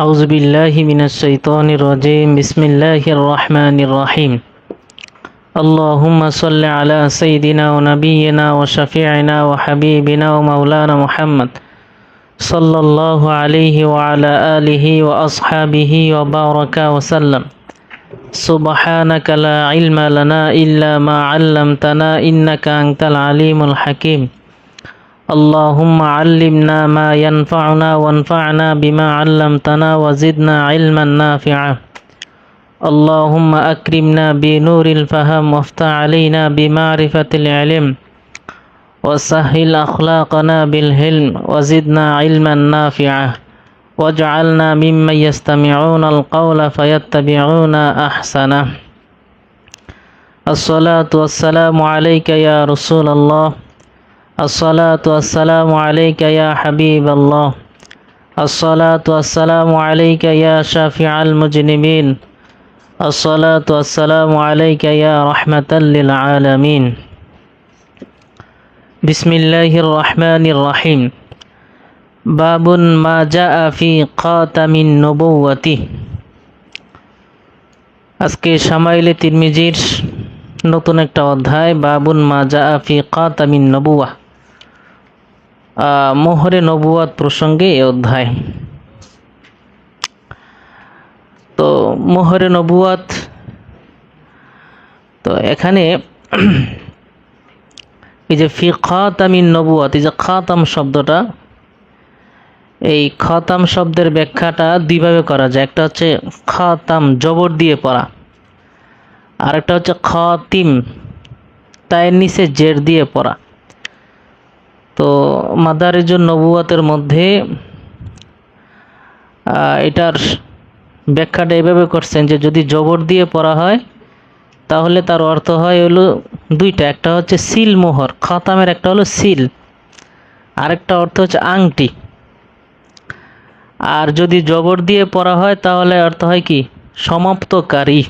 أعوذ بالله من الشيطان الرجيم بسم الله الرحمن الرحيم اللهم صل على سيدنا ونبينا وشفيعنا وحبيبنا ومولانا محمد صلى الله عليه وعلى آله وأصحابه وبارك وسلم سبحانك لا علم لنا إلا ما علمتنا إنك أنت العليم الحكيم اللهم علمنا ما ينفعنا وانفعنا بما علمتنا وزدنا علما نافعا اللهم أكرمنا بنور الفهم وافتح علينا بمعرفة العلم وسهل أخلاقنا بالحلم وزدنا علما نافعا واجعلنا ممن يستمعون القول فيتبعون أحسنه الصلاة والسلام عليك يا رسول الله الصلاة والسلام عليك يا حبيب الله الصلاة والسلام عليك يا شافع المذنبين الصلاة والسلام عليك يا رحمة للعالمين بسم الله الرحمن الرحيم باب ما جاء في خاتم النبوة আজকে শামাইলে তিরমিজির নতুন একটা অধ্যায় বাবুন মা জাআ ফি খাতামিন নবুওয়া মোহরে নবুয়াত প্রসঙ্গে এই অধ্যায়। তো মোহরে নবুয়াত, তো এখানে এই যে ফি খাতামিন নবুয়াত, এই যে খাতাম শব্দটা, এই খাতাম শব্দের ব্যাখ্যাটা দুইভাবে করা যায়। একটা হচ্ছে খাতাম জবর দিয়ে পড়া, আর একটা হচ্ছে খাতিম তায়ের নিচে জের দিয়ে পড়া। তো মাদারিজুন নবুয়াতের মধ্যে এটার ব্যাখ্যাটা এভাবে করছেন যে যদি জবর দিয়ে পড়া হয় তাহলে তার অর্থ হয় হলো দুইটা। একটা হচ্ছে সিল মোহর, খাতামের একটা হলো সিল, আরেকটা অর্থ হচ্ছে আংটি। আর যদি জবর দিয়ে পড়া হয় তাহলে অর্থ হয় কি সমাপ্তকারী।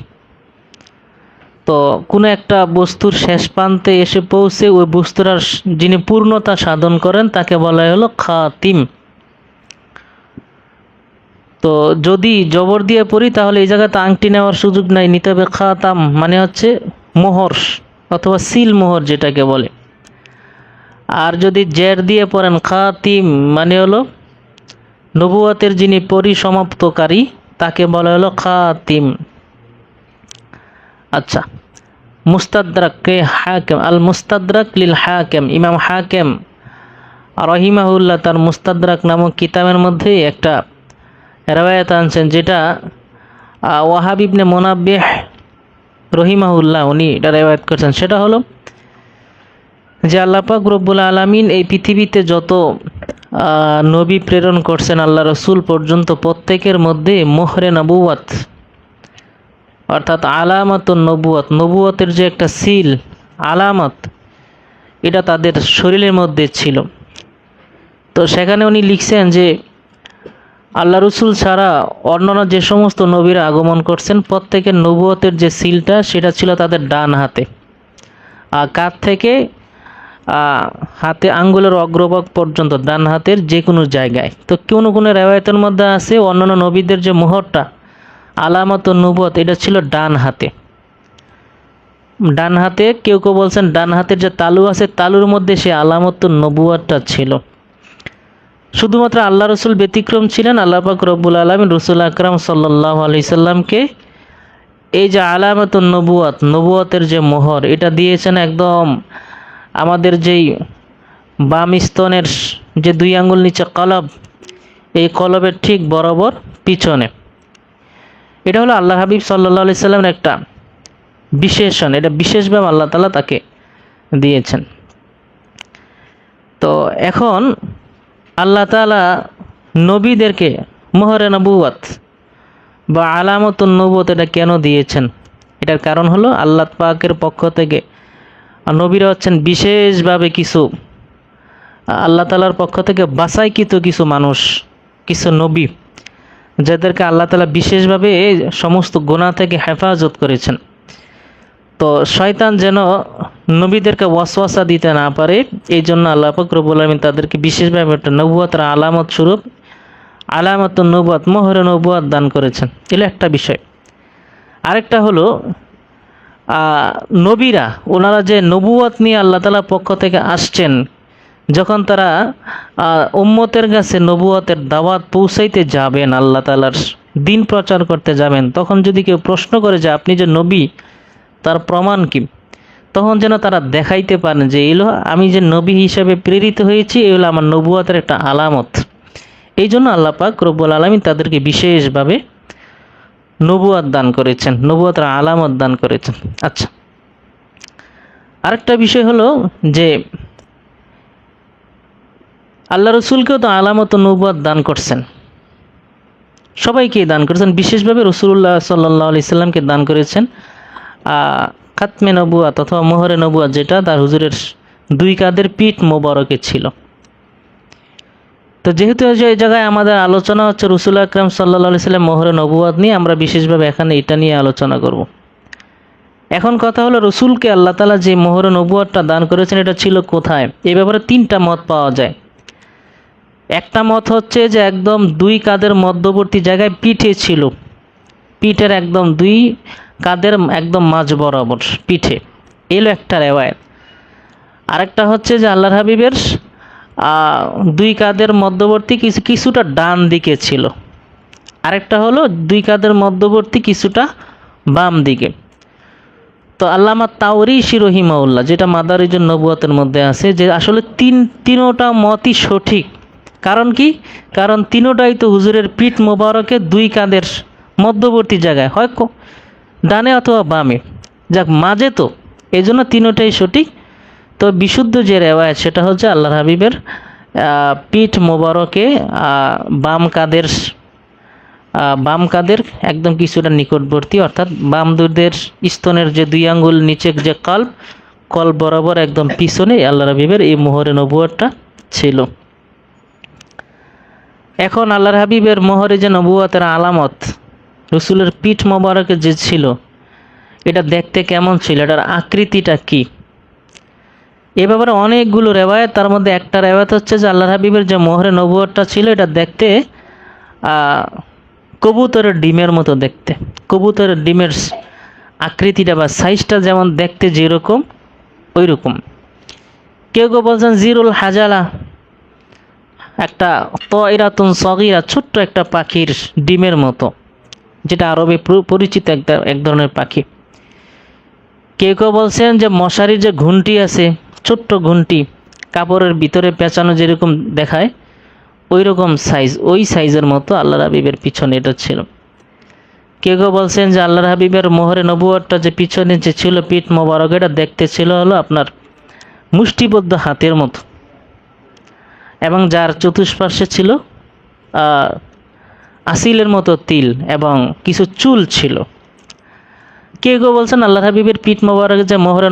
তো কোনো একটা বস্তুর শেষ প্রান্তে এসে পৌঁছে ওই বস্তুটার যিনি পূর্ণতা সাধন করেন তাকে বলা হলো খাতিম। তো যদি জবর দিয়ে পড়ি তাহলে এই জায়গাতে আংটি নেওয়ার সুযোগ নাই, নিতে হবে খাতাম মানে হচ্ছে মোহর অথবা সিল মোহর যেটাকে বলে। আর যদি জের দিয়ে পড়েন খাতিম মানে হলো নবুয়াতের যিনি পরিসমাপ্তকারী তাকে বলা হলো খাতিম। আচ্ছা, মুস্তাদরাকে হাকিম, আল মুস্তাদরাক লিল হাকিম, ইমাম হাকিম রহিমাহুল্লাহ তার মুস্তাদরাক নামক কিতাবের মধ্যে একটা রেওয়ায়াত আনছেন, যেটা ওয়াহাব ইবনে মুনাব্বিহ রহিমাহুল্লাহ উনি এটা রেওয়ায়াত করছেন। সেটা হলো যে আল্লাহ পাক রব্বুল আলামিন এই পৃথিবীতে যত নবী প্রেরণ করছেন আল্লাহ রসুল পর্যন্ত প্রত্যেকের মধ্যে মোহরে নবুয়াত অর্থাৎ আলামাতুন নবুয়াত, নবুয়াতের যে একটা সিল আলামত, এটা তাদের শরীরের মধ্যে ছিল। তো সেখানে উনি লিখছেন যে আল্লাহ রসুল ছাড়া অন্যান্য যে সমস্ত নবীরা আগমন করছেন প্রত্যেকের নবুয়াতের যে সিলটা সেটা ছিল তাদের ডান হাতে, আর কাঁধ থেকে হাতে আঙ্গুলের অগ্রভাগ পর্যন্ত ডান হাতের যে কোনো জায়গায়। তো কোনো কোনো রেওয়ায়তের মধ্যে আছে অন্যান্য নবীদের যে মোহরটা আলামত নবুয়াত এটা ছিল ডান হাতে। ডান হাতে কেউ কেউ বলছেন ডান হাতের যে তালু আছে তালুর মধ্যে সে আলামত নবুয়াতটা ছিল। শুধুমাত্র আল্লাহ রসুল ব্যতিক্রম ছিলেন। আল্লাহ পাক রব্বুল আলামিন রসুল আকরাম সাল্লাল্লাহু আলাইহি সাল্লামকে এই যে আলামত নবুয়াত, নবুয়াতের যে মোহর এটা দিয়েছেন একদম আমাদের যেই বাম স্তনের যে দুই আঙ্গুল নিচে কলব, এই কলবের ঠিক বরাবর পিছনে। এটা হলো আল্লাহ হাবিব সাল্লাল্লাহু আলাইহি সাল্লামের একটা বিশেষণ, এটা বিশেষভাবে আল্লাহ তাআলা তাকে দিয়েছেন। তো এখন আল্লাহ তাআলা নবীদেরকে মোহরে নবুয়াত বা আলামতুন নবুয়াত এটা কেন দিয়েছেন? এটার কারণ হলো আল্লাহ পাকের পক্ষ থেকে নবীরা হচ্ছেন বিশেষভাবে কিছু আল্লাহ তাআলার পক্ষ থেকে বাছাইকৃত কিছু মানুষ, কিছু নবী যাদেরকে আল্লাহ তাআলা বিশেষভাবে সমস্ত গুনাহ থেকে হেফাজত করেছেন। তো শয়তান যেন নবীদেরকে ওয়াসওয়াসা দিতে না পারে, এই জন্য আল্লাহ পাক রব্বুল আলামিন তাদেরকে বিশেষভাবে একটা নবুয়তের আলামত স্বরূপ আলামাতুন নবুয়াত, মোহরে নবুয়াত দান করেছেন। এগুলো একটা বিষয়। আরেকটা হলো নবীরা, ওনারা যে নবুয়াত নিয়ে আল্লাহ তাআলার পক্ষ থেকে আসছেন, যখন তারা উম্মতের কাছে নবুয়াতের দাওয়াত পৌঁছাইতে যাবেন, আল্লাহ তাআলার দিন প্রচার করতে যাবেন, তখন যদি কেউ প্রশ্ন করে যে আপনি যে নবী, তার প্রমাণ কি, তখন যেন তারা দেখাইতে পারেন যে এলো আমি যে নবী হিসেবে প্রেরিত হয়েছি, এগুলো আমার নবুয়াতের একটা আলামত। এই জন্য আল্লাহ পাক রব্বুল আলামিন তাদেরকে বিশেষভাবে নবুয়াত দান করেছেন, নবুয়াতের আলামত দান করেছেন। আচ্ছা, আরেকটা বিষয় হলো যে আল্লাহ রসুলকেও তো আলামত নবুয়াত দান করছেন, সবাইকেই দান করেছেন। বিশেষভাবে রসুল্লাহ সাল্লাল্লাহু আলাইহি সাল্লামকে দান করেছেন খাতমে নবুয়াত অথবা মোহরে নবুয়াত, যেটা তার হুজুরের দুই কাঁধের পিঠ মোবারকে ছিল। তো যেহেতু এই জায়গায় আমাদের আলোচনা হচ্ছে রসুল আকরাম সাল্লাল্লাহু আলাইহি সাল্লাম মোহরে নবুয়াত নিয়ে, আমরা বিশেষভাবে এখানে এটা নিয়ে আলোচনা করব। এখন কথা হলো, রসুলকে আল্লাহ তাআলা যে মোহরে নবুয়াতটা দান করেছেন, এটা ছিল কোথায়? এই ব্যাপারে তিনটা মত পাওয়া যায়। একটা মত হচ্ছে যে একদম দুই কাঁধের মধ্যবর্তী জায়গায় পিঠে ছিল, পিঠের একদম দুই কাঁধের একদম মাঝ বরাবর পিঠে, এলো একটা রেওয়ায়ত। আরেকটা হচ্ছে যে আল্লাহর হাবিবের দুই কাঁধের মধ্যবর্তী কিছুটা ডান দিকে ছিল। আরেকটা হলো দুই কাঁধের মধ্যবর্তী কিছুটা বাম দিকে। তো আল্লামা তাওরিসি রহিমাহুল্লাহ, যেটা মাদারিজুন নবুয়াতের মধ্যে আছে, যে আসলে তিনোটা মতই সঠিক। কারণ কি? কারণ তিনোটাই তো হুজুরের পিঠ মোবারকে দুই কাঁধের মধ্যবর্তী জায়গায়, হয় ডানে অথবা বামে, যাক মাঝে তো, এই জন্য তিনোটাই সঠিক। তো বিশুদ্ধ যে রেওয়ায়ত সেটা হচ্ছে আল্লাহর হাবিবের পিঠ মোবারকে বাম কাঁধের একদম কিছুটা নিকটবর্তী, অর্থাৎ বাম দুধের স্তনের যে দুই আঙ্গুল নিচে যে কল্প বরাবর একদম পিছনে আল্লাহর হাবিবের এই মোহরে নবুয়াতটা ছিল। এখন আল্লাহর হাবিবের মোহরে যে নবুয়াতের আলামত রসুলের পিঠ মোবারকে যে ছিল, এটা দেখতে কেমন ছিল, এটার আকৃতিটা কি, এ ব্যাপারে অনেকগুলো রেওয়ায়ত। তার মধ্যে একটা রেওয়ায়ত হচ্ছে যে আল্লাহর হাবিবের যে মোহরে নবুয়াতটা ছিল, এটা দেখতে কবুতরের ডিমের মতো দেখতে। কবুতরের ডিমের আকৃতিটা বা সাইজটা যেমন দেখতে যেরকম ওই রকম। কেউ কেউ বলছেন জিরুল হাজালা, একটা তয়রাতুন সগীরা, ছোট্ট একটা পাখির ডিমের মতো, যেটা আরবে পরিচিত এক ধরনের পাখি। কেউ কেউ বলছেন যে মশারির যে ঘুঁটি আছে, ছোট্ট ঘুঁটি, কাপড়ের ভিতরে পেঁচানো যেরকম দেখায়, ওই রকম সাইজ, ওই সাইজের মতো আল্লাহর হাবিবের পিছনে এটা ছিল। কেউ কেউ বলছেন যে আল্লাহর হাবিবের মোহরে নবুয়াতটা যে পিছনে যে ছিল পিঠ মোবারক, এটা দেখতে ছিল হলো আপনার মুষ্টিবদ্ধ হাতের মতো, এবং যার চতুষ্পার্শ্বে ছিল আসিলের মতো তিল এবং কিছু চুল ছিল। কেউ কেউ বলছেন আল্লাহর হাবিবের পিঠ মোবারকের যে মোহরে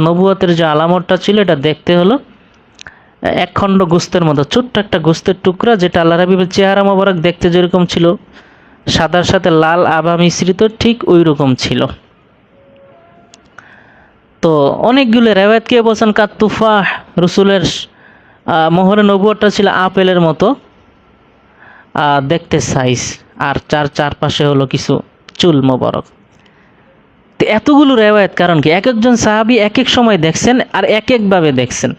নবুয়াতের যে আলামতটা ছিল, এটা দেখতে হলো একখণ্ড গোস্তের মতো, ছোট্ট একটা গোস্তের টুকরা, যেটা আল্লাহর হাবিবের চেহারা মোবারক দেখতে যেরকম ছিল, সাদার সাথে লাল আভা মিশ্রিত, ঠিক ওই রকম ছিল। তো অনেকগুলো রেওয়ায়েত কেউ বলছেন কাতুফাহ, রসুলের মোহরে নবুয়াতটা ছিল আপেলের মতো দেখতে সাইজ, আর চারপাশে হলো কিছু চুল মোবারক। তো এতগুলো রেওয়ায়েত কারণ কি? এক একজন সাহাবী এক এক সময় দেখছেন আর এক একভাবে দেখছেন।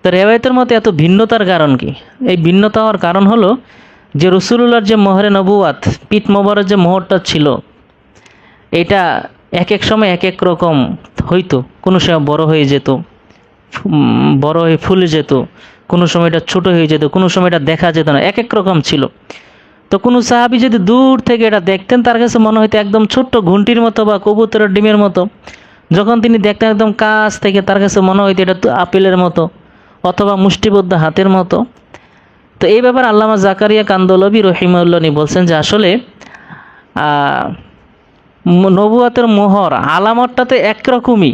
তো রেওয়ায়েতের মধ্যে এত ভিন্নতার কারণ কি? এই ভিন্নতা হওয়ার কারণ হলো যে রসুলুল্লাহর যে মোহরে নবুয়াত, পিঠ মোবারক যে মোহরটা ছিল, এটা এক এক সময় এক এক রকম হইতো। কোনো সময় বড় হয়ে যেত, বড় হয়ে ফুলে যেত, কোনো সময় এটা ছোট হয়ে যেত, কোনো সময় এটা দেখা যেত না, এক এক রকম ছিল। তো কোনো সাহাবী যদি দূর থেকে এটা দেখতেন, তার কাছে মনে হইতো একদম ছোট্ট ঘুঁটির মতো বা কবুতরের ডিমের মতো। যখন তিনি দেখতেন একদম কাছ থেকে, তার কাছে মনে হইতো এটা আপেলের মতো অথবা মুষ্টিবদ্ধ হাতের মতো। তো এই ব্যাপারে আল্লামা জাকারিয়া কান্দলবী রহিমাহুল্লাহ বলছেন যে আসলে নবুয়াতের মোহর আলামতটাতে একরকমই,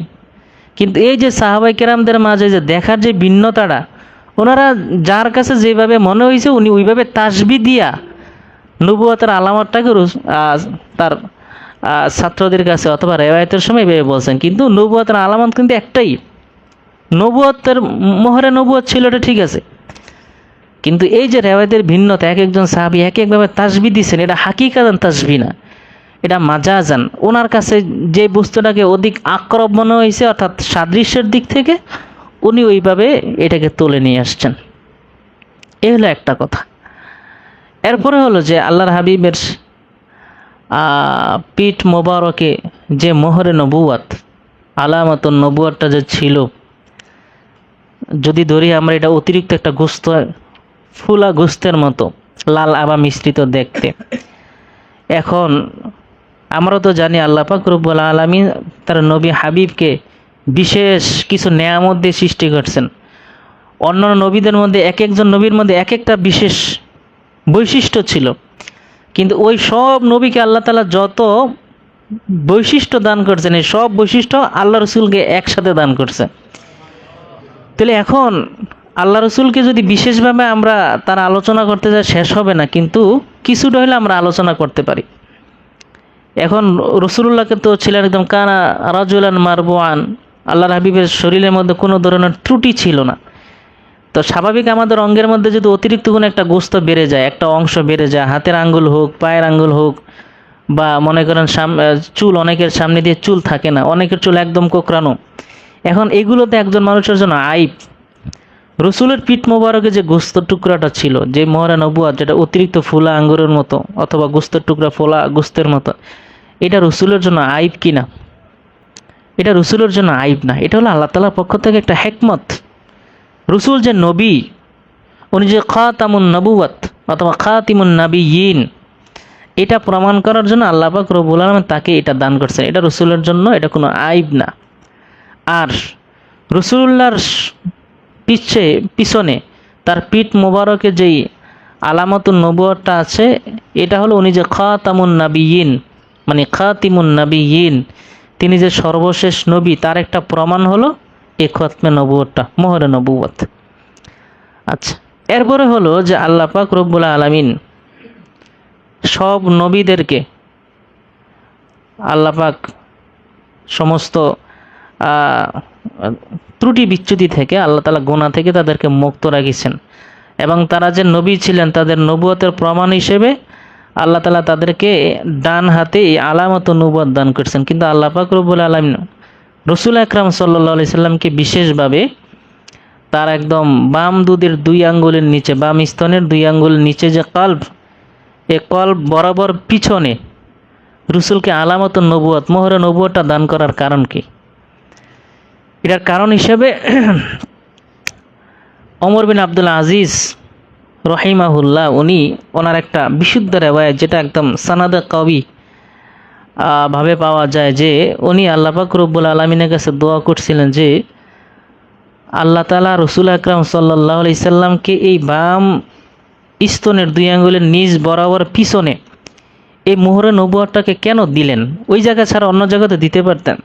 কিন্তু এই যে সাহাবাই কেরামদের মাঝে যে দেখার যে ভিন্নতাটা, ওনারা যার কাছে যেভাবে মনে হয়েছে উনি ওইভাবে তাসবিহ দিয়া নবুয়াতের আলামতটাকে তার ছাত্রদের কাছে অথবা রেওয়ায়তের সময় এভাবে বলছেন। কিন্তু নবুয়াতের আলামত কিন্তু একটাই, নবুয়াতের মোহরে নবুয়াত ছিল, এটা ঠিক আছে, কিন্তু এই যে রেওয়ায়তের ভিন্নতা, এক একজন সাহাবী এক একভাবে তাসবিহ দিচ্ছেন, এটা হাকিকাতান তাসবিহ না, এটা মাজাজান। ওনার কাছে যে বস্তুটাকে অধিক আক্রব মনে হয়েছে, অর্থাৎ সাদৃশ্যের দিক থেকে, উনি ওইভাবে এটাকে তুলে নিয়ে আসছেন। এই হলো একটা কথা। এরপরে হলো যে আল্লাহর হাবিবের পিঠ মোবারকে যে মোহরে নবুয়াত, আলামাতুন নবুয়াতটা যে ছিল, যদি ধরি আমরা, এটা অতিরিক্ত একটা গোস্ত, ফুলা গোস্তের মতো লাল আবা মিশ্রিত দেখতে। এখন আমরা তো জানি আল্লাহ পাক রব্বুল আলামিন তার নবী হাবিবকে বিশেষ কিছু নেয়ামত দিয়ে সৃষ্টি করছেন। অন্যান্য নবীদের মধ্যে এক একজন নবীর মধ্যে এক একটা বিশেষ বৈশিষ্ট্য ছিল, কিন্তু ওই সব নবীকে আল্লাহ তাআলা যত বৈশিষ্ট্য দান করছেন, এই সব বৈশিষ্ট্য আল্লাহ রসুলকে একসাথে দান করছে। তাহলে এখন আল্লাহ রসুলকে যদি বিশেষভাবে আমরা তার আলোচনা করতে যাই, শেষ হবে না, কিন্তু কিছুটা হলে আমরা আলোচনা করতে পারি। এখন রসুলুল্লাহকে তো ছিলেন একদম কানা রাজুলান মারবুয়ান, আল্লাহর হাবিবের শরীরের মধ্যে কোনো ধরনের ত্রুটি ছিল না। তো স্বাভাবিক আমাদের অঙ্গের মধ্যে যদি অতিরিক্ত কোনো একটা গোস্ত বেড়ে যায়, একটা অংশ বেড়ে যায়, হাতের আঙ্গুল হোক, পায়ের আঙ্গুল হোক, বা মনে করেন চুল, অনেকের সামনে দিয়ে চুল থাকে না, অনেকের চুল একদম কোকড়ানো, এখন এগুলোতে একজন মানুষের জন্য আইব। রসুলের পিঠ মোবারকে যে গোস্তের টুকরাটা ছিল, যে মোহরে নবুয়াত, যেটা অতিরিক্ত ফুলা আঙ্গুরের মতো অথবা গোস্তের টুকরা ফোলা গোস্তের মতো, এটা রসুলের জন্য আইব কিনা? এটা রসুলের জন্য আইব না, এটা হলো আল্লাহ তাআলার পক্ষ থেকে একটা হিকমত। রসুল যে নবী, উনি যে খাতামুন নবুয়াত অথবা খাতিমুন নাবিয়িন, এটা প্রমাণ করার জন্য আল্লাহ পাক রব্বুল আলামিন তাকে এটা দান করছেন। এটা রসুলের জন্য এটা কোনো আইব না। আর রসুলুল্লাহর পিছনে তার পিঠ মোবারকে যেই আলামাতুন নবুয়াতটা আছে, এটা হলো উনি যে খাতামুন নাবিয়িন, মানে খাতিমুন নাবিয়িন, তিনি যে সর্বশেষ নবী, তার একটা প্রমাণ হলো এই খতমে নবুয়াতটা, মোহরে নবুয়াত। আচ্ছা, এরপরে হলো যে আল্লাহ পাক রব্বুল আলামিন সব নবীদেরকে, আল্লাহ পাক সমস্ত ত্রুটি বিচ্যুতি থেকে, আল্লাহ তাআলা গুনাহ থেকে তাদেরকে মুক্ত রাখিয়েছেন, এবং তারা যে নবী ছিলেন তাদের নবুয়তের প্রমাণ হিসেবে আল্লাহ তাআলা তাদেরকে ডান হাতে আলামত নবুয়ত দান করছেন। কিন্তু আল্লাহ পাক রব্বুল আলামিন রসুল আকরাম সাল্লাল্লাহু আলাইহি সাল্লামকে বিশেষভাবে তার একদম বাম দুধের 2 আঙ্গুলের নিচে, বাম স্তনের 2 আঙ্গুলের নিচে যে কলব, এই কলব বরাবর পিছনে রসুলকে আলামত নবুয়ত, মোহরে নবুয়তটা দান করার কারণ কি? এটার কারণ হিসেবে ওমর বিন আব্দুল আজিজ রহিমাহুল্লাহ, উনি ওনার একটা বিশুদ্ধ রেওয়ায়াত, যেটা একদম সানাদে কবি ভাবে পাওয়া যায়, যে উনি আল্লাহ পাক রব্বুল আলামিনের কাছে দোয়া করছিলেন যে আল্লাহ তাআলা রসুল আকরাম সাল্লাল্লাহু আলাইহি সাল্লামকে এই বাম স্তনের 2 আঙ্গুলের নিচ বরাবর পিছনে এই মোহরে নবুয়তটাকে কেন দিলেন? ওই জায়গা ছাড়া অন্য জায়গাতে দিতে পারতেন।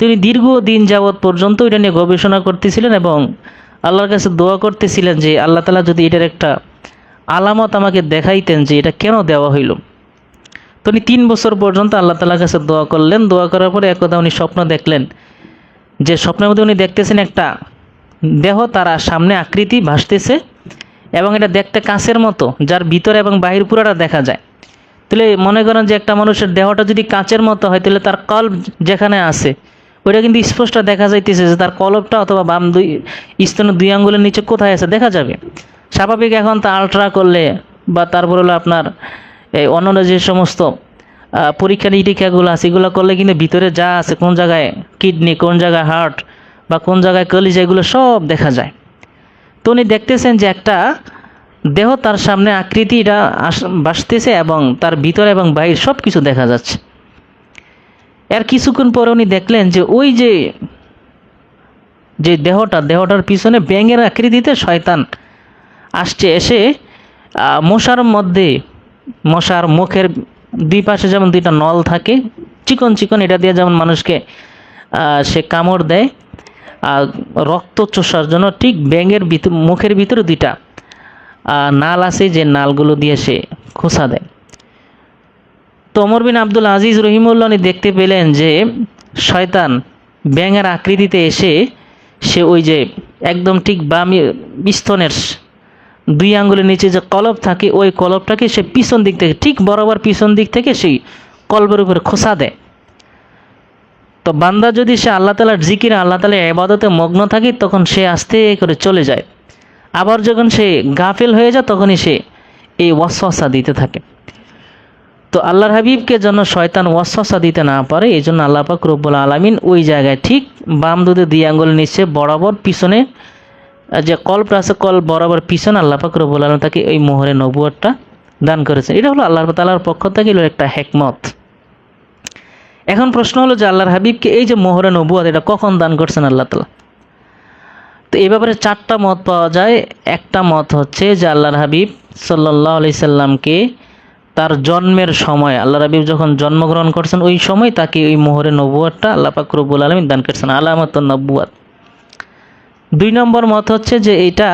তিনি দীর্ঘদিন যাবৎ পর্যন্ত এটা নিয়ে গবেষণা করতেছিলেন এবং আল্লাহর কাছে দোয়া করতেছিলেন যে আল্লাহ তাআলা যদি এটার একটা আলামত আমাকে দেখাইতেন যে এটা কেন দেওয়া হইল। তো উনি 3 বছর পর্যন্ত আল্লাহ তাআলার কাছে দোয়া করলেন। দোয়া করার পরে একদা উনি স্বপ্ন দেখলেন, যে স্বপ্নের মধ্যে উনি দেখতেছেন একটা দেহ তার সামনে আকৃতি ভাসতেছে, এবং এটা দেখতে কাঁচের মতো, যার ভিতরে এবং বাহির পুরোটা দেখা যায়। তাহলে মনে করেন যে একটা মানুষের দেহটা যদি কাঁচের মতো হয়, তাহলে তার কলব যেখানে আছে ওইটা কিন্তু স্পষ্ট দেখা যাইতেছে, যে তার কলবটা অথবা বাম স্তনের 2 আঙ্গুলের নিচে কোথায় আছে দেখা যাবে। স্বাভাবিক এখন তা আলট্রা করলে বা তারপর হলো আপনার এই অন্যান্য যে সমস্ত পরীক্ষা নিরীক্ষাগুলো আছে, এগুলো করলে কিন্তু ভিতরে যা আছে, কোন জায়গায় কিডনি, কোন জায়গায় হার্ট, বা কোন জায়গায় কলিজা, এগুলো সব দেখা যায়। তো উনি দেখতেছেন যে একটা দেহ তার সামনে আকৃতিটা ভাসতেছে, এবং তার ভিতরে এবং বাইরে সব কিছু দেখা যাচ্ছে। এর কিছুক্ষণ পরে উনি দেখলেন যে ওই যে দেহটার পিছনে ব্যাঙের আকৃতিতে শয়তান আসছে, এসে মশার মুখের 2 পাশে যেমন 2টা নল থাকে, চিকন চিকন, এটা দিয়ে যেমন মানুষকে সে কামড় দেয় রক্ত চোষার জন্য, ঠিক ব্যাঙের মুখের ভিতরে 2টা নাল আছে, যে নালগুলো দিয়ে সে খোঁচা দেয়। তো ওমর বিন আব্দুল আজিজ রহিমাহুল্লাহ দেখতে পেলেন যে শয়তান ব্যাঙের আকৃতিতে এসে সে ওই যে একদম ঠিক বাম স্তনের দুই আঙ্গুলের নিচে যে কলব থাকে ওই কলবটাকে সে পিছন দিক থেকে ঠিক বরাবর পিছন দিক থেকে সেই কলবের উপরে খোসা দেয়। তো বান্দা যদি সে আল্লাহ তাআলার জিকির আল্লাহ তাআলার ইবাদতে মগ্ন থাকে তখন সে আস্তে করে চলে যায়। আবার যখন সে গাফিল হয়ে যায় তখনই সে এই ওয়াসওয়াসা দিতে থাকে। তো আল্লাহর হাবিবকে যেন শয়তান ওয়াসওয়াসা দিতে না পারে এই জন্য আল্লাহ পাক রব্বুল আলামিন ওই জায়গায় ঠিক বাম দুধে দুই আঙ্গুলের নিচে বরাবর পিছনে যে কল্পটা আছে কল্প বরাবর পিছনে আল্লাহ পাক রব্বুল আলামিন তাকে এই মোহরে নবুয়তটা দান করেছে। এটা হলো আল্লাহ তাআলার পক্ষ থেকে একটা হিকমত। এখন প্রশ্ন হলো যে আল্লাহর হাবিবকে এই যে মোহরে নবুয়ত এটা কখন দান করছেন আল্লাহ তাআলা? তো এই ব্যাপারে চারটা মত পাওয়া যায়। একটা মত হচ্ছে যে আল্লাহর হাবিব সাল্লাল্লাহু আলাইহি সাল্লামকে তার জন্মের সময় আল্লাহর হাবিব যখন জন্মগ্রহণ করছেন ওই সময় তাকে ওই মোহরে নবুয়তটা আল্লাহ পাক রব্বুল আলামিন দান করছেন, আলামাতুন নবুয়ত। দুই নম্বর মত হচ্ছে যে এটা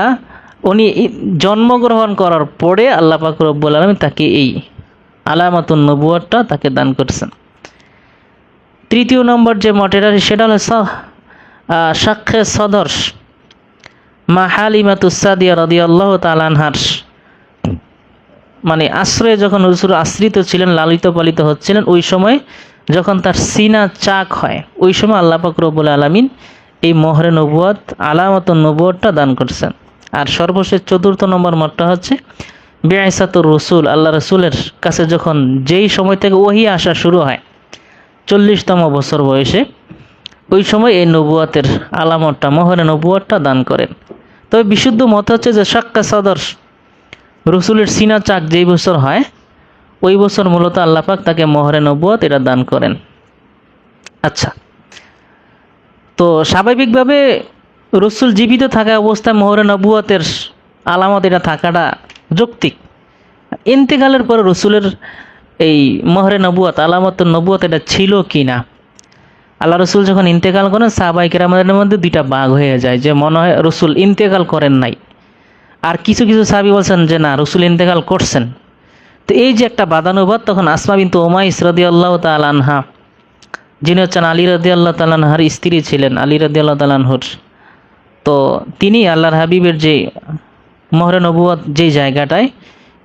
উনি জন্মগ্রহণ করার পরে আল্লাহ পাক রব্বুল আলামিন তাকে এই আলামাতুন নবুয়তটা তাকে দান করছেন। তৃতীয় নম্বর যে মতেটা সেটা হলো সাক্ষ্যে সদর মা হালিমাতুস সাদিয়া রাদিয়াল্লাহু তাআলা আনহার মানে আশ্রয়ে যখন রাসূল আশ্রিত ছিলেন, লালিত পালিত হচ্ছিলেন, ওই সময় যখন তার সিনা চাক হয় ওই সময় আল্লাহ পাক রব্বুল আলামিন এই মোহরে নবুয়ত আলামাতুন নবুয়তটা দান করছেন। আর সর্বশেষ চতুর্থ নম্বর মতটা হচ্ছে বিআইসাতুর রাসূল, আল্লাহ রাসূলের কাছে যখন যেই সময় থেকে ওহী আসা শুরু হয় 40তম বছর বয়সে ওই সময় এই নবুয়তের আলামতটা মোহরে নবুয়তটা দান করেন। তবে বিশুদ্ধ মত হচ্ছে যে সাক্কা সদর রসুলের সিনা চাক যেই বছর হয় ওই বছর মূলত আল্লাহ পাক তাকে মোহরে নবুয়ত এটা দান করেন। আচ্ছা, তো স্বাভাবিকভাবে রসুল জীবিত থাকা অবস্থায় মোহরে নবুয়তের আলামত এটা থাকাটা যৌক্তিক। ইন্তেকালের পরে রসুলের এই মোহরে নবুয়ত আলামতুন নবুয়ত এটা ছিল কি না? আল্লাহ রসুল যখন ইন্তেকাল করেন সাহাবায়ে কেরামের মধ্যে দুইটা ভাগ হয়ে যায়, যে মনে হয় রসুল ইন্তেকাল করেন নাই, আর কিছু কিছু সাহাবী বলছেন যে না রসুল ইন্তেকাল করছেন। তো এই যে একটা বাদানুবাদ, তখন আসমা বিনতু উমাইস রাদিয়াল্লাহু তাআলা আনহা, যিনি হচ্ছেন আলী রাদিয়াল্লাহু তাআলা আনহার স্ত্রী ছিলেন, আলী রাদিয়াল্লাহু তাআলা আনহুর, তো তিনি আল্লাহর হাবিবের যে মোহরে নবুয়ত যে জায়গাটায়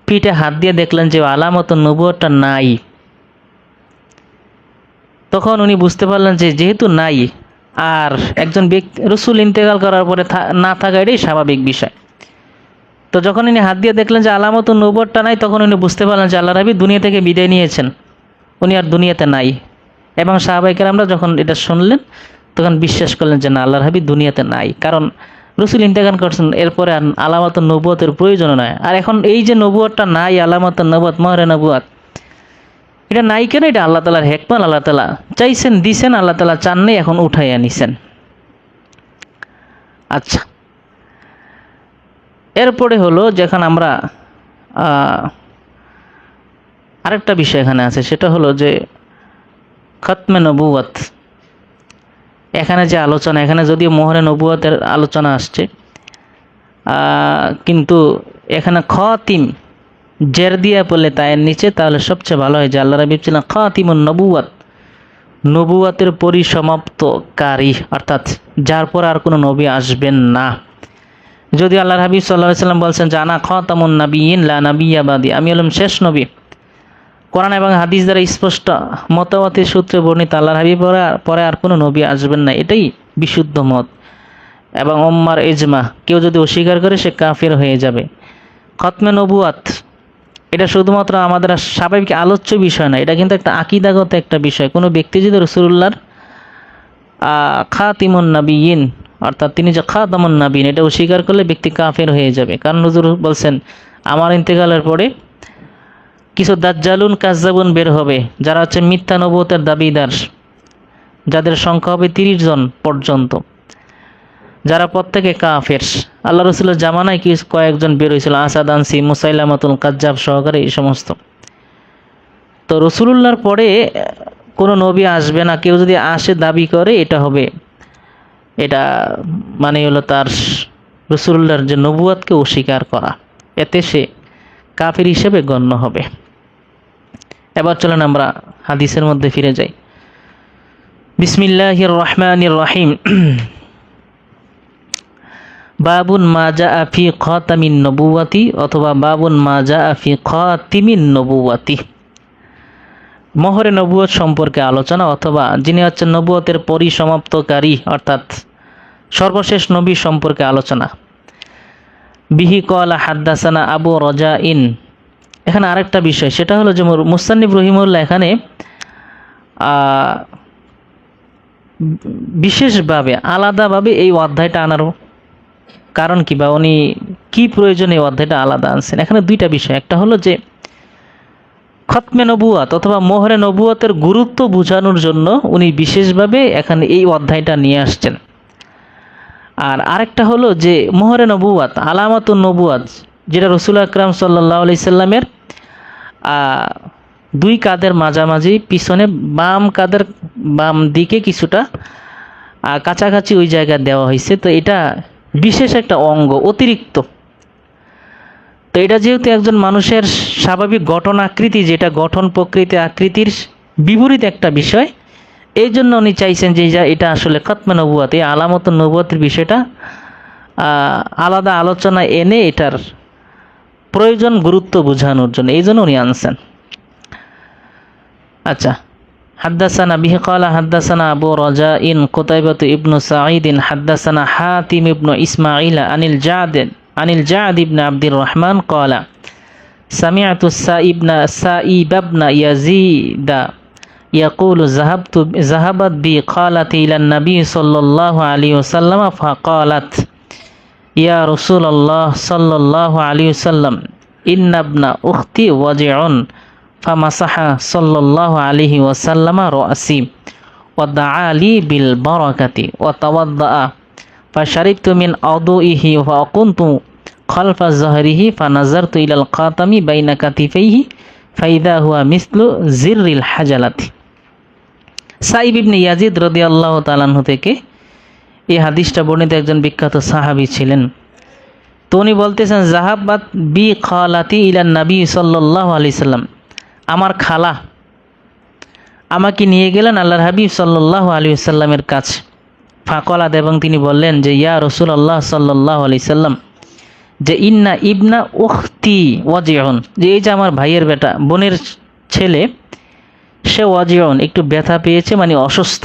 পিঠে হাত দিয়ে দেখলেন যে আলামাতুন নবুয়তটা নাই, তখন উনি বুঝতে পারলেন যে যেহেতু নাই আর একজন ব্যক্তি রসুল ইন্তেকাল করার পরে না থাকা এটাই স্বাভাবিক বিষয়। তো যখন উনি হাত দিয়ে দেখলেন যে আলামাতুন নবুয়তটা নাই তখন উনি বুঝতে পারলেন যে আল্লাহর হাবিব দুনিয়া থেকে বিদায় নিয়েছেন, উনি আর দুনিয়াতে নাই। এবং সাহাবায়ে কেরামরা যখন এটা শুনলেন তখন বিশ্বাস করলেন যে না আল্লাহর হাবিব দুনিয়াতে নাই, কারণ রসুল ইন্তেকাল করছেন, এরপরে আর আলামাতুন নবুয়তের প্রয়োজন নয়। আর এখন এই যে নবুয়তটা নাই, আলামাতুন নবুয়ত মোহরে নবুয়ত এটা নাই কেন? এটা আল্লাহ তাআলার হিকমত, আল্লাহ তাআলা চাইছেন দিছেন, আল্লাহ তাআলা চান নাই এখন উঠাইয়া নিছেন। আচ্ছা, এরপরে হলো যখন আমরা আরেকটা বিষয় এখানে আছে, সেটা হলো যে খতমে নবুয়ত। এখানে যে আলোচনা, এখানে যদিও মোহরে নবুয়তের আলোচনা আসছে, কিন্তু এখানে খাতিম জের দিয়া পড়লে তায়ের নিচে তাহলে সবচেয়ে ভালো হয় যে আল্লাহ রাবিব ছিলেন খাতিমুন নবুয়ত, নবুয়তের পরিসমাপ্তকারী, অর্থাৎ যার পর আর কোনো নবী আসবেন না। যদি আল্লাহর হাবিব সাল্লাল্লাহু আলাইহি সাল্লাম বলছেন যে আনা খাতামুন নাবিয়িন লা নাবিয়্যা বাদি, আমি হলাম শেষ নবী, কোরআন এবং হাদিস দ্বারা স্পষ্ট মতবাদের সূত্রে বর্ণিত আল্লাহর হাবিব পরে আর কোনো নবী আসবেন না, এটাই বিশুদ্ধ মত এবং উম্মার ইজমা। কেউ যদি অস্বীকার করে সে কাফির হয়ে যাবে। খতমে নবুয়ত এটা শুধুমাত্র আমাদের স্বাভাবিক আলোচ্য বিষয় না, এটা কিন্তু একটা আকীদাগত একটা বিষয়। কোনো ব্যক্তি যদি রাসূলুল্লাহর খাতিমুন নাবিয়িন অর্থাৎ তিনি যে খাতামুন নাবিয়িন এটা অস্বীকার করলে ব্যক্তি কাফের হয়ে যাবে। কারণ হুজুর বলছেন আমার ইন্তেকালের পরে কিছু দাজ্জালুন কাজ্জাবুন বের হবে, যারা হচ্ছে মিথ্যা নবুয়তের দাবিদার, যাদের সংখ্যা হবে 30 জন পর্যন্ত, যারা প্রত্যেকে কাফের। আল্লাহ রসুলের জামানায় কয়েকজন বের হয়েছিল, আসাদ আনসি, মুসাইলামাতুল কাজ্জাব সহকারে এই সমস্ত। তো রসুলুল্লাহর পরে কোনো নবী আসবে না, কেউ যদি আসে দাবি করে এটা মানে হলো তার রসুলুল্লাহর যে নবুয়তকে অস্বীকার করা, এতে সে কাফির হিসেবে গণ্য হবে। এবার চলেন আমরা হাদিসের মধ্যে ফিরে যাই। বিসমিল্লাহির রহমানির রহিম। বাবুন মা জাআ ফি খাতামিন নবুওয়াতি অথবা বাবুন মা জাআ ফি খাতিমিন নবুওয়াতি, মোহরে নবুয়ত সম্পর্কে আলোচনা অথবা যিনি হচ্ছেন নবুয়তের পরিসমাপ্তকারী অর্থাৎ সর্বশেষ নবী সম্পর্কে আলোচনা। বিহি কলা হাদ্দাসানা আবু রজাইন। এখানে আরেকটা বিষয়, সেটা হলো যে মুসান্নিফ রহিমাহুল্লাহ এখানে বিশেষভাবে আলাদাভাবে এই অধ্যায়টা আনার কারণ কি, বা উনি কি প্রয়োজনে এই অধ্যায়টা আলাদা আনছেন। এখানে দুইটা বিষয়, একটা হলো যে খতমে নবুয়াত অথবা মোহরে নবুয়াতের গুরুত্ব বোঝানোর জন্য উনি বিশেষভাবে এখানে এই অধ্যায়টা নিয়ে আসছেন। আর আরেকটা হলো যে মোহরে নবুয়াত আলামাতুন নবুয়াত, যেটা রাসূল আকরাম সাল্লাল্লাহু আলাইহি সাল্লামের দুই কাঁধের মাঝামাঝি পিছনে বাম কাঁধের বাম দিকে কিছুটা কাছাকাছি ওই জায়গায় দেওয়া হয়েছে। তো এটা বিশেষ একটা অঙ্গ, অতিরিক্ত। তো এটা যেহেতু একজন মানুষের স্বাভাবিক গঠন আকৃতি, যেটা গঠন প্রকৃতি আকৃতির বিপরীত একটা বিষয়, এই জন্য উনি চাইছেন যে এটা আসলে খতমে নবুয়াত, এই আলামতুন নবুয়াতের বিষয়টা আলাদা আলোচনা এনে এটার প্রয়োজন গুরুত্ব বোঝানোর জন্য, এই জন্য উনি আনছেন। আচ্ছা, হাদ্দাসানা বিহি ক্বালা হাদ্দাসানা আবু রাজাইন কুতাইবাতু ইবনু সাঈদিন হাদ্দাসানা হাতিম ইবনু ইসমাঈল আনিল জাদ ইবনে আব্দুর রহমান ক্বালা সামি'তু সাঈব ইবনা ইয়াজিদা ইয়াকুলু যাহাবাত বি ক্বালাতি ইলান নবী সাল্লাল্লাহু আলাইহি ওয়াসাল্লাম ফাকালাত ইয়া রাসূলুল্লাহ সাল্লাল্লাহু আলাইহি ওয়াসাল্লাম ইন্না ইবনা উখতি ওয়াজিউন ফামাসাহা সাল্লাল্লাহু আলাইহি ওয়াসাল্লাম রাসি ওয়া দাআ লি বিল বারাকাতি ওয়া তাওয়াদ্দা ফাশারিবতু মিন আউদুইহি ওয়া কুনতু খালফা যাহরিহি ফানাজারতু ইলাল খাতামি বাইনা কাতিফাইহি ফাইদা হুয়া মিসলু জিররিল হাজালাতি। সাঈব ইবনে ইয়াজিদ রাদিয়াল্লাহু তাআলা আনহু থেকে এই হাদিসটা বর্ণিত একজন বিখ্যাত সাহাবী ছিলেন। তো উনি বলতেছেন যাহাবাত বি খালাতি ইলান নবী সাল্লাল্লাহু আলাইহি সাল্লাম, আমার খালা আমাকে নিয়ে গেলেন আল্লাহর হাবিব সাল্লাল্লাহু আলাইহি সাল্লামের কাছে। ফাকালাত, এবং তিনি বললেন যে ইয়া রাসূলুল্লাহ সাল্লাল্লাহু আলাইহি সাল্লাম, যে ইন্না ইবনা উখতি ওয়াজিউন, যে এই যে আমার ভাইয়ের বেটা বোনের ছেলে, সে ওয়াজিউন একটু ব্যথা পেয়েছে, মানে অসুস্থ।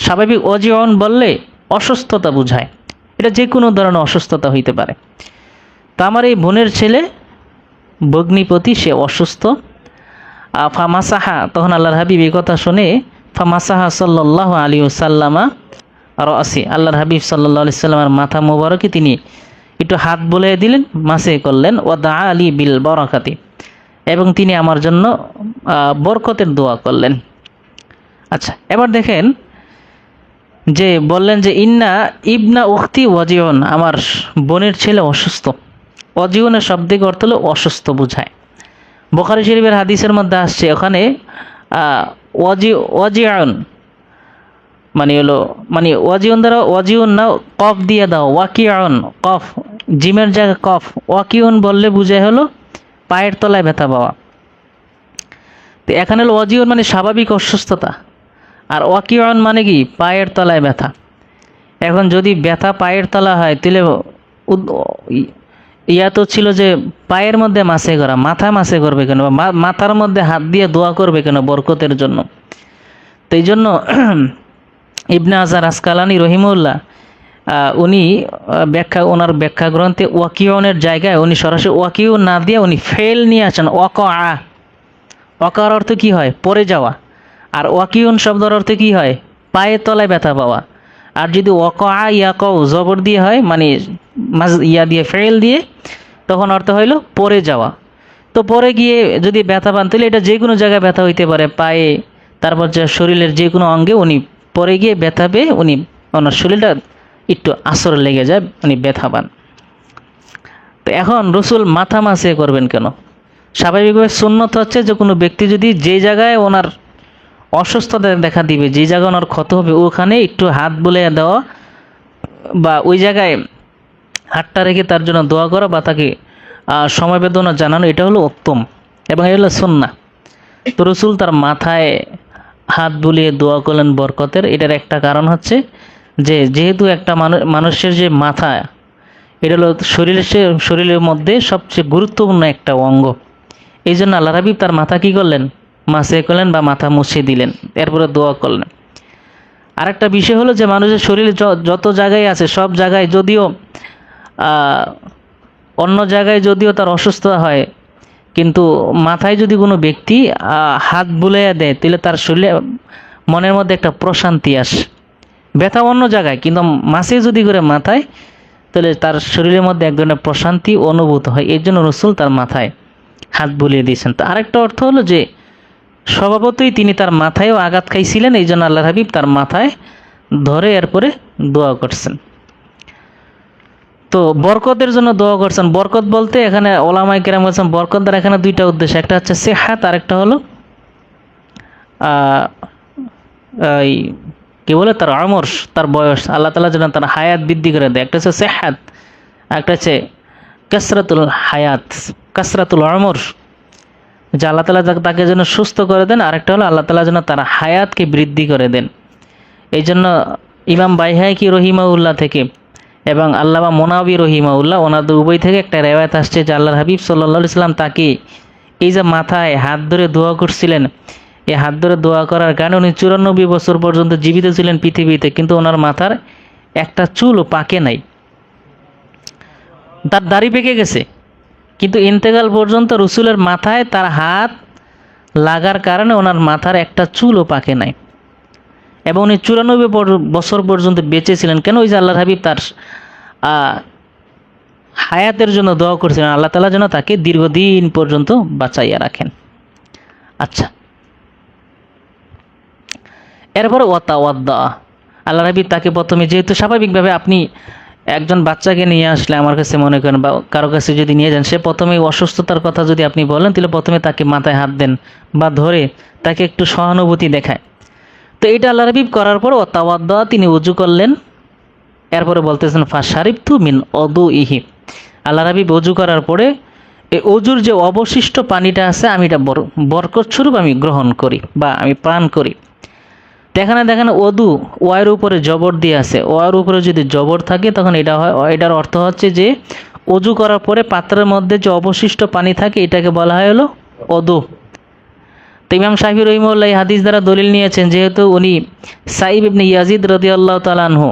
স্বাভাবিক ওয়াজিউন বললে অসুস্থতা বোঝায়, এটা যে কোনো ধরনের অসুস্থতা হইতে পারে। তা আমার এই বোনের ছেলে ভগ্নিপতি, সে অসুস্থ। ফামাসাহা, তখন আল্লাহর হাবিব এই কথা শুনে ফামাসাহা সাল্লাল্লাহু আলাইহি ওয়াসাল্লামা রাসি, আল্লাহর হাবিব সাল্লাল্লাহু আলাইহি সাল্লামের মাথা মোবারকে তিনি একটু হাত বুলিয়ে দিলেন, মাসে করলেন। ওয়া দাআ আলী বিল বারাকাতি, এবং তিনি আমার জন্য বরকতের দোয়া করলেন। আচ্ছা, এবার দেখেন যে বললেন যে ইন্না ইবনা উখতি ওয়াজিউন, আমার বোনের ছেলে অসুস্থ। ওয়াজিউনের শাব্দিক অর্থ হলো অসুস্থ বোঝায়। বুখারী শরীফের হাদিসের মধ্যে আসছে, ওখানে ওয়াজিউন মানে ওয়াজিউন দ্বারা ওয়াজিউন না কফ দিয়ে দাও, ওয়াকিউন কফ জিমের জায়গায় কফ, ওয়াকিউন বললে বুঝায় হলো পায়ের তলায় ব্যথা পাওয়া। তো এখানে হলো ওয়াজিউন মানে স্বাভাবিক অসুস্থতা, আর ওয়াকিউন মানে কি পায়ের তলায় ব্যথা। এখন যদি ব্যথা পায়ের তলা হয়, তাহলে ইয়া তো ছিল যে পায়ের মধ্যে মাসে করা, মাথা মাসে করবে কেন, মাথার মধ্যে হাত দিয়ে দোয়া করবে কেন বরকতের জন্য। তো এই জন্য ইবনে হাজার আসকালানি রহিমাহুল্লাহ উনি ওনার ব্যাখ্যা গ্রন্থে ওয়াকিউনের জায়গায় উনি সরাসরি ওয়াকিউন না দিয়ে উনি ফেল নিয়ে আসেন। ওয়াকার অর্থ কি হয়? পড়ে যাওয়া। আর ওয়াকিউন শব্দের অর্থ কি হয়? পায়ের তলায় ব্যথা পাওয়া। আর যদি ইয়াকাউ জবর দিয়ে হয়, মানে ইয়া দিয়ে ফেল দিয়ে, তখন অর্থ হইল পড়ে যাওয়া। তো পরে গিয়ে যদি ব্যথা পান, তাহলে এটা যে কোনো জায়গায় ব্যথা হইতে পারে, পায়ে, তারপর যে শরীরের যে কোনো অঙ্গে উনি পরে গিয়ে ব্যথা পেয়ে ওনার শরীরটা একটু আসর লেগে যায়, উনি ব্যথা পান। তো এখন রসুল মাথা মাসে করবেন কেন? স্বাভাবিকভাবে সুন্নত হচ্ছে যে কোনো ব্যক্তি যদি যে জায়গায় ওনার অসুস্থতা দেখা দিবে, যে জায়গায় ওনার ক্ষত হবে, ওখানে একটু হাত বুলিয়ে দেওয়া বা ওই জায়গায় হাতটা রেখে তার জন্য দোয়া করা বা তাকে সমবেদনা জানানো, এটা হলো উত্তম এবং এটা হলো সুন্নাহ। তো রসুল তার মাথায় হাত বুলিয়ে দোয়া করলেন বরকতের। এটার একটা কারণ হচ্ছে যে যেহেতু একটা মানুষের যে মাথা, এটা হলো শরীরের মধ্যে সবচেয়ে গুরুত্বপূর্ণ একটা অঙ্গ। এই জন্য আল্লাহ হাবিব তার মাথা কি করলেন, মাসে করলেন বা মাথা মুছে দিলেন, এরপরে দোয়া করলেন। আরেকটা বিষয় হলো যে মানুষের শরীরে যত জায়গায় আছে সব জায়গায় যদিও অন্য জায়গায় যদিও তার অসুস্থতা হয়, কিন্তু মাথায় যদি কোনো ব্যক্তি হাত বুলাইয়া দেয় তাহলে তার শরীরে মনের মধ্যে একটা প্রশান্তি আসে। ব্যথা অন্য জায়গায়, কিন্তু মাসে যদি করে মাথায়, তাহলে তার শরীরের মধ্যে এক ধরনের প্রশান্তি অনুভূত হয়। এই জন্য রসুল তার মাথায় হাত বুলিয়ে দিয়েছেন। তো আরেকটা অর্থ হলো যে স্বভাবতই তিনি তার মাথায়ও আঘাত খাইছিলেন, এই জন্য আল্লাহ হাবিব তার মাথায় ধরে এরপরে দোয়া করছেন। তো বরকতের জন্য দোয়া করছেন। বরকত বলতে এখানে ওলামায়ে কেরাম বলছেন বরকত দ্বারা এখানে দুইটা উদ্দেশ্য, একটা হচ্ছে সেহাত, আর একটা হলো এই কি বলে তার আমর, তার বয়স, আল্লাহ তাআলা যেন তার হায়াত বৃদ্ধি করে দেয়। একটা হচ্ছে সেহাত, একটা হচ্ছে কাসরাতুল হায়াত, কাসরাতুল আমর, যে আল্লাহ তাআলা তাকে যেন সুস্থ করে দেন। আরেকটা হলো আল্লাহ তাআলা যেন তার হায়াতকে বৃদ্ধি করে দেন। এই জন্য ইমাম বাইহাকি রহিমাউল্লাহ থেকে এবং আল্লামা মোনাবি রহিমাউল্লাহ, ওনাদের উভয় থেকে একটা রেওয়ায়াত আসছে যে আল্লাহর হাবিব সাল্লাল্লাহু আলাইহি সাল্লাম তাকে এই যে মাথায় হাত ধরে দোয়া করছিলেন, এই হাত ধরে দোয়া করার কারণে উনি 94 বছর পর্যন্ত জীবিত ছিলেন পৃথিবীতে, কিন্তু ওনার মাথার একটা চুলও পাকে নাই। তার দাড়ি পেকে গেছে, কিন্তু ইন্তেকাল পর্যন্ত রসুলের মাথায় তার হাত লাগার কারণে ওনার মাথার একটা চুলও পাকে নাই, এবং উনি 94 বছর পর্যন্ত বেঁচে ছিলেন। কেন? ওই যে আল্লাহর হাবিব তার হায়াতের জন্য দোয়া করছিলেন, আল্লাহ তাআলা যেন তাকে দীর্ঘদিন পর্যন্ত বাঁচাইয়া রাখেন। আচ্ছা, এরপরে ওয়াতাওয়াদ্দা, আল্লাহর হাবিব তাকে প্রথমে, যেহেতু স্বাভাবিকভাবে আপনি একজন বাচ্চাকে নিয়ে আসলে আমার কাছে মনে করেন বা কারো কাছে যদি নিয়ে যান, সে প্রথমে অসুস্থতার কথা যদি আপনি বলেন, তাহলে প্রথমে তাকে মাথায় হাত দেন বা ধরে তাকে একটু সহানুভূতি দেখায়। তো এটা আল্লাহর হাবিব করার পর ওয়াতাওয়াদ্দা, তিনি উজু করলেন। এরপরে বলতেছেন ফাশারিবতু মিন উযুইহি, আল্লাহর হাবিব উজু করার পরে এই অজুর যে অবশিষ্ট পানিটা আছে আমি এটা বরকত স্বরূপ আমি গ্রহণ করি বা আমি পান করি। দেখেন ওদু ওয়ের উপরে জবর দিয়ে আছে, ওয়ের উপরে যদি জবর থাকে তখন এটা হয়, এটার অর্থ হচ্ছে যে অজু করার পরে পাত্রের মধ্যে যে অবশিষ্ট পানি থাকে এটাকে বলা হয় হলো ওদু। তো ইমাম শাফি রহিমাহুল্লাহ এই হাদিস দ্বারা দলিল নিয়েছেন, যেহেতু উনি সাইব ইবনে ইয়াজিদ রাদিয়াল্লাহু তাআলা আনহু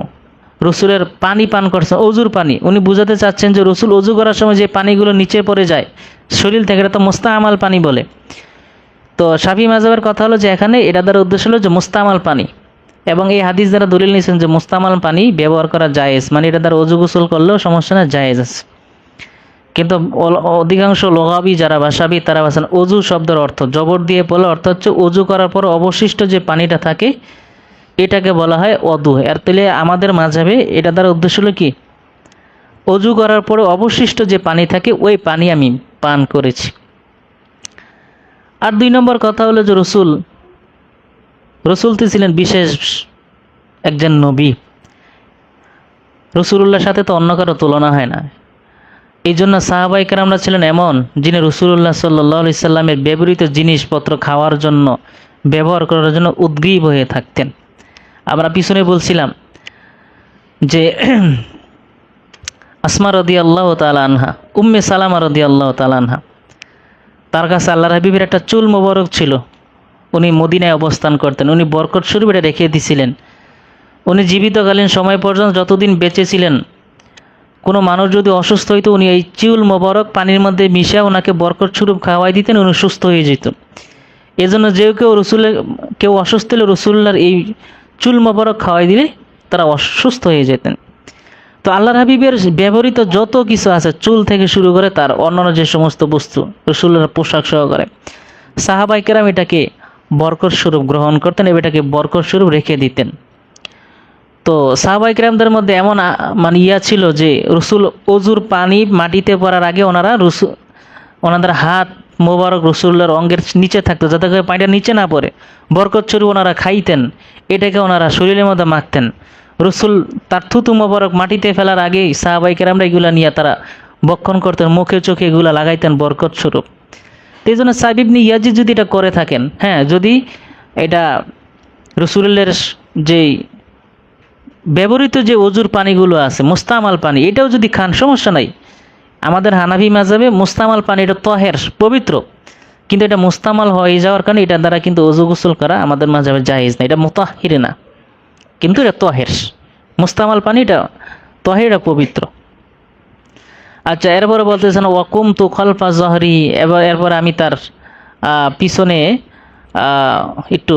রসুলের পানি পান করছেন, অজুর পানি, উনি বুঝাতে চাচ্ছেন যে রসুল অজু করার সময় যে পানিগুলো নিচে পড়ে যায় শরীর থেকে, এটা তো মুস্তামাল পানি বলে। তো শাফি মাযহাবের কথা হলো যে এখানে এটা দ্বারা উদ্দেশ্য হলো যে মুস্তামাল পানি, এবং এই হাদিস দ্বারা দলিল নিয়েছেন যে মুস্তামাল পানি ব্যবহার করা জায়েজ, মানে এটা দ্বারা অজু গোসল করলেও সমস্যা না, জায়েজ আছে। কিন্তু অধিকাংশ লোগাবি যারা ভাষাবি তারা বলছেন অজু শব্দের অর্থ জবর দিয়ে বলে অর্থ হচ্ছে অজু করার পর অবশিষ্ট যে পানিটা থাকে এটাকে বলা হয় অদু। এর তাহলে আমাদের মাযহাবে এটা দ্বারা উদ্দেশ্য হলো কি, অজু করার পরে অবশিষ্ট যে পানি থাকে ওই পানি আমি পান করেছি। আর 2 নম্বর কথা হলো যে রসুল তো ছিলেন বিশেষ একজন নবী, রসুলুল্লাহর সাথে তো অন্য কারো তুলনা হয় না। এই জন্য সাহাবায়ে কেরামরা ছিলেন এমন, যিনি রসুলুল্লাহ সাল্লাল্লাহু আলাইহি সাল্লামের ব্যবহৃত জিনিসপত্র খাওয়ার জন্য, ব্যবহার করার জন্য উদ্গ্রীব হয়ে থাকতেন। আমরা পিছনে বলছিলাম যে আসমা রাদিয়াল্লাহু তাআলা আনহা, উম্মে সালামা রাদিয়াল্লাহু তাআলা আনহা, তার কাছে আল্লাহর হাবিবের একটা চুল মোবারক ছিল, উনি মদিনায় অবস্থান করতেন, উনি বরকত স্বরূপ এটা রেখে দিয়েছিলেন। উনি জীবিতকালীন সময় পর্যন্ত যতদিন বেঁচে ছিলেন, কোনো মানুষ যদি অসুস্থ হইতো উনি এই চুল মোবারক পানির মধ্যে মিশিয়ে ওনাকে বরকত স্বরূপ খাওয়াই দিতেন, উনি সুস্থ হয়ে যেত। এজন্য কেউ অসুস্থ হলে রসুল্লাহর এই চুল মোবারক খাওয়াই দিলে তারা অসুস্থ হয়ে যেতেন। তো আল্লাহর হাবিবের ব্যবহৃত যত কিছু আছে, চুল থেকে শুরু করে তার অন্যান্য যে সমস্ত বস্তু, রসুল্লাহর পোশাক সহকারে, সাহাবায়ে কেরাম এটাকে বরকত স্বরূপ গ্রহণ করতেন এবং এটাকে বরকত স্বরূপ রেখে দিতেন। তো সাহাবায়ে কেরামদের মধ্যে এমন মানে ছিল যে রসুল অজুর পানি মাটিতে পড়ার আগে ওনাদের হাত মোবারক রসুল্লাহর অঙ্গের নিচে থাকতো, যাতে করে পানিটা নিচে না পড়ে, বরকত স্বরূপ ওনারা খাইতেন, এটাকে ওনারা শরীরের মধ্যে মাখতেন। রসুল তার থুতু মোবারক মাটিতে ফেলার আগেই সাহাবায়ে কেরামরা এগুলা নিয়ে তারা বক্ষণ করতেন, মুখে চোখে এগুলা লাগাইতেন বরকত স্বরূপ। তো এই জন্য সাইব ইবনে ইয়াজিদ যদি এটা করে থাকেন, হ্যাঁ, যদি এটা রসুলের যেই ব্যবহৃত যে অজুর পানিগুলো আছে মুস্তামাল পানি, এটাও যদি খান সমস্যা নাই। আমাদের হানাফি মাযহাবে মুস্তামাল পানি এটা তহের পবিত্র, কিন্তু এটা মুস্তামাল হয়ে যাওয়ার কারণে এটার দ্বারা কিন্তু ওযু গোসল করা আমাদের মাযহাবে জায়েজ না। এটা মুতাহহির না, কিন্তু এটা তহের। মুস্তামাল পানি এটা তহের, এটা পবিত্র। আচ্ছা, এরপরে বলতেছেন ওয়াকুম তু খলফা জহরি, এরপর আমি তার পিছনে একটু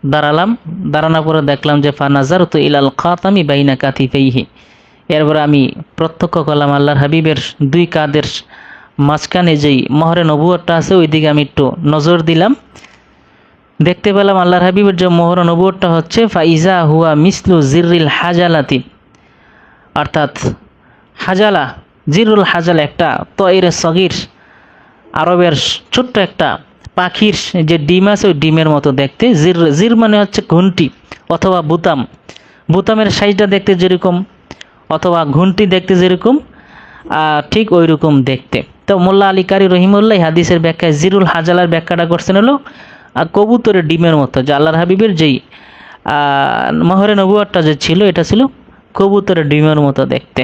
দাঁড়ালাম, দাঁড়ানোর পরে দেখলাম যে ফানাজার তো ইলাল খাতামি বাইনা কাতিফাইহি, এরপরে আমি প্রত্যক্ষ করলাম আল্লাহর হাবিবের দুই কাঁধের মাঝখানে যেই মোহরে নবুয়তটা আছে ওই দিকে আমি একটু নজর দিলাম। দেখতে পেলাম আল্লাহর হাবিবের যে মোহরে নবুয়তটা হচ্ছে ফাইজা হুয়া মিসলু জিররিল হাজালাতি, অর্থাৎ হাজালা, জিরুল হাজালা একটা তয়রে সগির, আরবের ছোট্ট একটা পাখির যে ডিম আছে ওই ডিমের মতো দেখতে। জির, জির মানে হচ্ছে ঘুন্টি অথবা বুতাম, বুতামের সাইজটা দেখতে যেরকম অথবা ঘুন্টি দেখতে যেরকম ঠিক ওই রকম দেখতে। তো মোল্লা আলী কারি রহিমুল্লাহ হাদিসের ব্যাখ্যায় জিরুল হাজালার ব্যাখ্যাটা করছেন হলো কবুতরের ডিমের মতো, যে আল্লাহর হাবিবের যেই মোহরে নবুয়তটা যে ছিল এটা ছিল কবুতরের ডিমের মতো দেখতে।